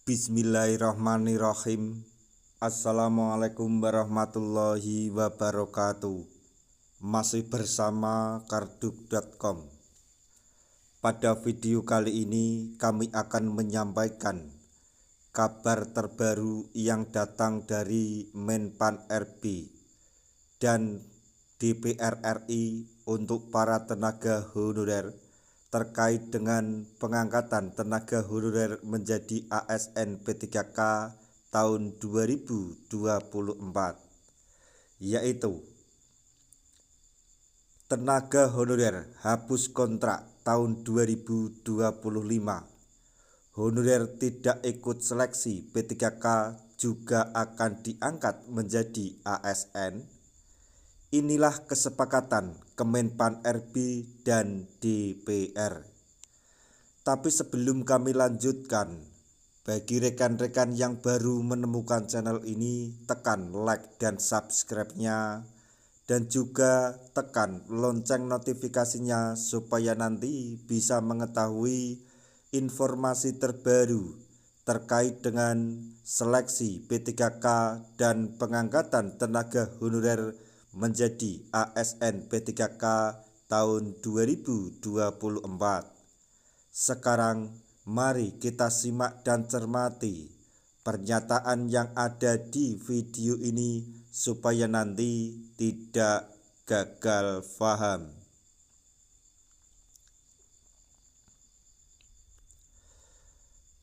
Bismillahirrahmanirrahim. Assalamualaikum warahmatullahi wabarakatuh. Masih bersama karduk.com. Pada video kali ini kami akan menyampaikan kabar terbaru yang datang dari Menpan RB dan DPR RI untuk para tenaga honorer terkait dengan pengangkatan tenaga honorer menjadi ASN P3K tahun 2024, yaitu tenaga honorer hapus kontrak tahun 2025, honorer tidak ikut seleksi P3K juga akan diangkat menjadi ASN. Inilah kesepakatan Kemenpan RB dan DPR. Tapi sebelum kami lanjutkan, bagi rekan-rekan yang baru menemukan channel ini, tekan like dan subscribe-nya, dan juga tekan lonceng notifikasinya supaya nanti bisa mengetahui informasi terbaru terkait dengan seleksi P3K dan pengangkatan tenaga honorer menjadi ASN P3K tahun 2024. Sekarang mari kita simak dan cermati pernyataan yang ada di video ini supaya nanti tidak gagal paham.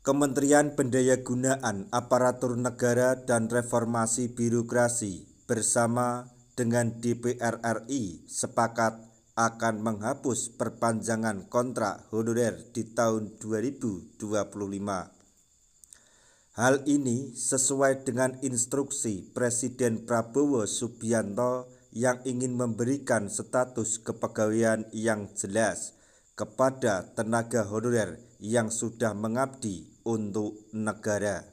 Kementerian Pendayagunaan Aparatur Negara dan Reformasi Birokrasi bersama dengan DPR RI sepakat akan menghapus perpanjangan kontrak honorer di tahun 2025. Hal ini sesuai dengan instruksi Presiden Prabowo Subianto yang ingin memberikan status kepegawaian yang jelas kepada tenaga honorer yang sudah mengabdi untuk negara.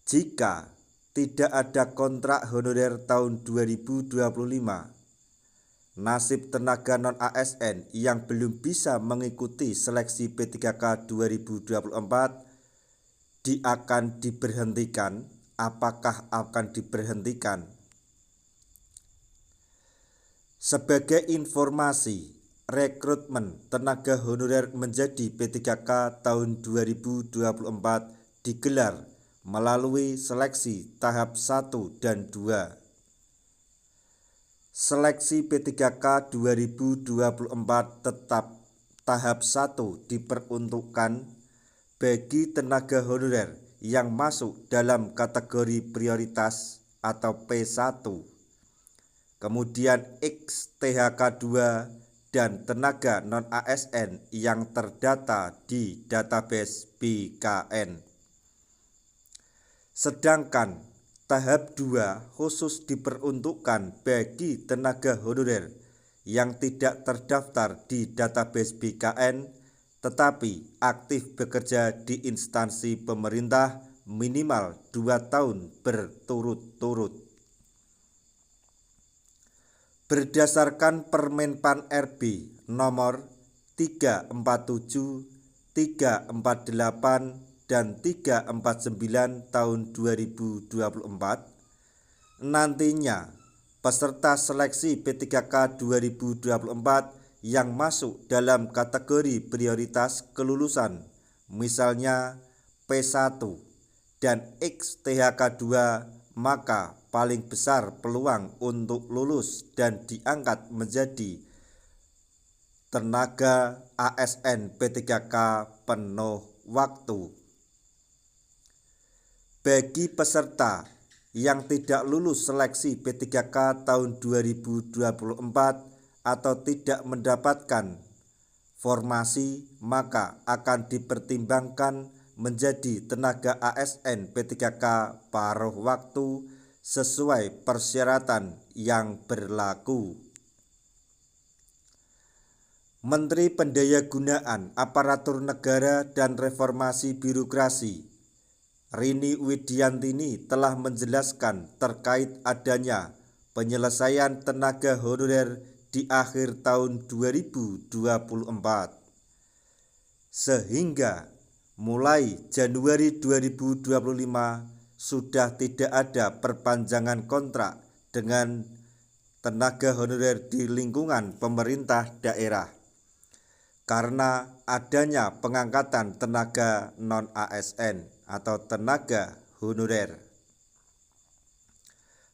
Jika tidak ada kontrak honorer tahun 2025, nasib tenaga non-ASN yang belum bisa mengikuti seleksi P3K 2024 akan diberhentikan. Apakah akan diberhentikan? Sebagai informasi, rekrutmen tenaga honorer menjadi P3K tahun 2024 digelar melalui seleksi tahap 1 dan 2. Seleksi P3K 2024 tetap tahap 1 diperuntukkan bagi tenaga honorer yang masuk dalam kategori prioritas atau P1. Kemudian XTHK 2 dan tenaga non-ASN yang terdata di database BKN. Sedangkan tahap 2 khusus diperuntukkan bagi tenaga honorer yang tidak terdaftar di database BKN tetapi aktif bekerja di instansi pemerintah minimal 2 tahun berturut-turut. Berdasarkan Permenpan RB nomor 347, 348 dan 349 tahun 2024, nantinya peserta seleksi P3K 2024 yang masuk dalam kategori prioritas kelulusan, misalnya P1 dan XTHK 2, maka paling besar peluang untuk lulus dan diangkat menjadi tenaga ASN P3K penuh waktu. Bagi peserta yang tidak lulus seleksi P3K tahun 2024 atau tidak mendapatkan formasi, maka akan dipertimbangkan menjadi tenaga ASN P3K paruh waktu sesuai persyaratan yang berlaku. Menteri Pendayagunaan Aparatur Negara dan Reformasi Birokrasi Rini Widiantini telah menjelaskan terkait adanya penyelesaian tenaga honorer di akhir tahun 2024, sehingga mulai Januari 2025 sudah tidak ada perpanjangan kontrak dengan tenaga honorer di lingkungan pemerintah daerah karena adanya pengangkatan tenaga non-ASN atau tenaga honorer.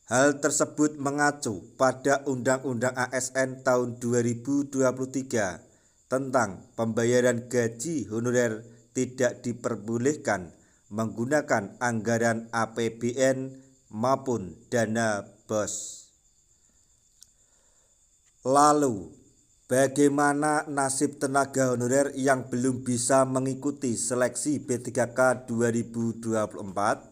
Hal tersebut mengacu pada Undang-Undang ASN tahun 2023 tentang pembayaran gaji honorer tidak diperbolehkan menggunakan anggaran APBN maupun dana BOS. Lalu, bagaimana nasib tenaga honorer yang belum bisa mengikuti seleksi P3K 2024?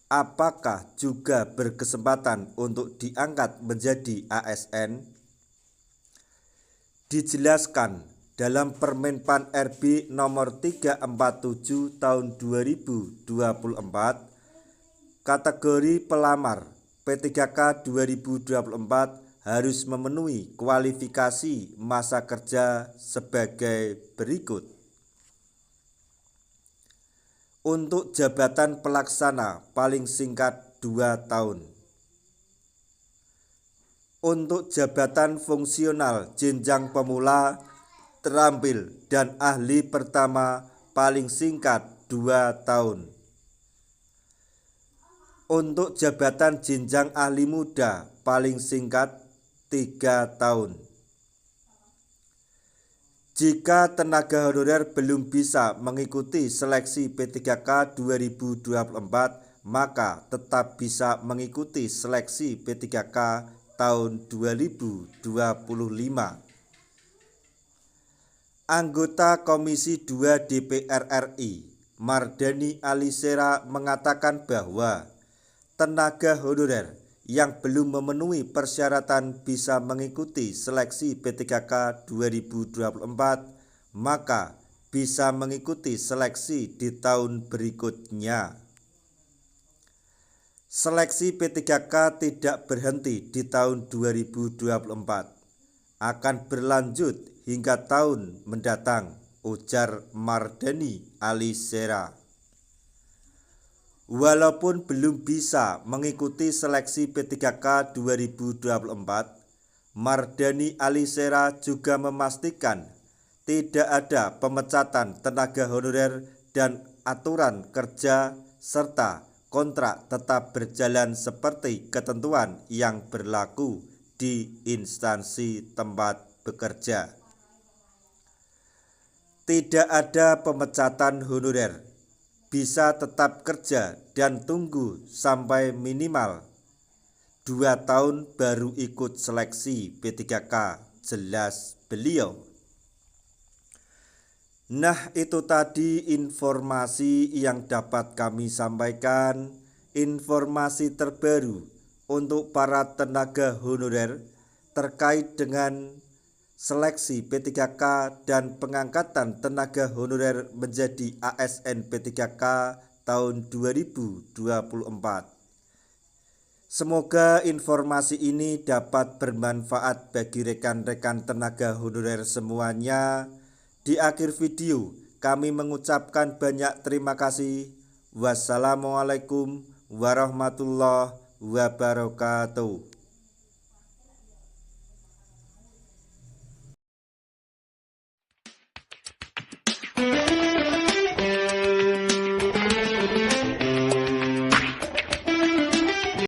Apakah juga berkesempatan untuk diangkat menjadi ASN? Dijelaskan dalam Permenpan RB nomor 347 tahun 2024, kategori pelamar P3K 2024 harus memenuhi kualifikasi masa kerja sebagai berikut. Untuk jabatan pelaksana paling singkat 2 tahun. Untuk jabatan fungsional jenjang pemula, terampil, dan ahli pertama paling singkat 2 tahun. Untuk jabatan jenjang ahli muda paling singkat 3 tahun. Jika tenaga honorer belum bisa mengikuti seleksi P3K 2024, maka tetap bisa mengikuti seleksi P3K tahun 2025. Anggota Komisi 2 DPR RI, Mardhani Alisera, mengatakan bahwa tenaga honorer yang belum memenuhi persyaratan bisa mengikuti seleksi P3K 2024, maka bisa mengikuti seleksi di tahun berikutnya. Seleksi P3K tidak berhenti di tahun 2024, akan berlanjut hingga tahun mendatang, ujar Mardhani Alisera. Walaupun belum bisa mengikuti seleksi P3K 2024, Mardhani Alisera juga memastikan tidak ada pemecatan tenaga honorer dan aturan kerja serta kontrak tetap berjalan seperti ketentuan yang berlaku di instansi tempat bekerja. Tidak ada pemecatan honorer, bisa tetap kerja dan tunggu sampai minimal 2 tahun baru ikut seleksi P3K, jelas beliau. Nah, itu tadi informasi yang dapat kami sampaikan, informasi terbaru untuk para tenaga honorer terkait dengan seleksi P3K dan pengangkatan tenaga honorer menjadi ASN P3K tahun 2024. Semoga informasi ini dapat bermanfaat bagi rekan-rekan tenaga honorer semuanya. Di akhir video, kami mengucapkan banyak terima kasih. Wassalamualaikum warahmatullahi wabarakatuh.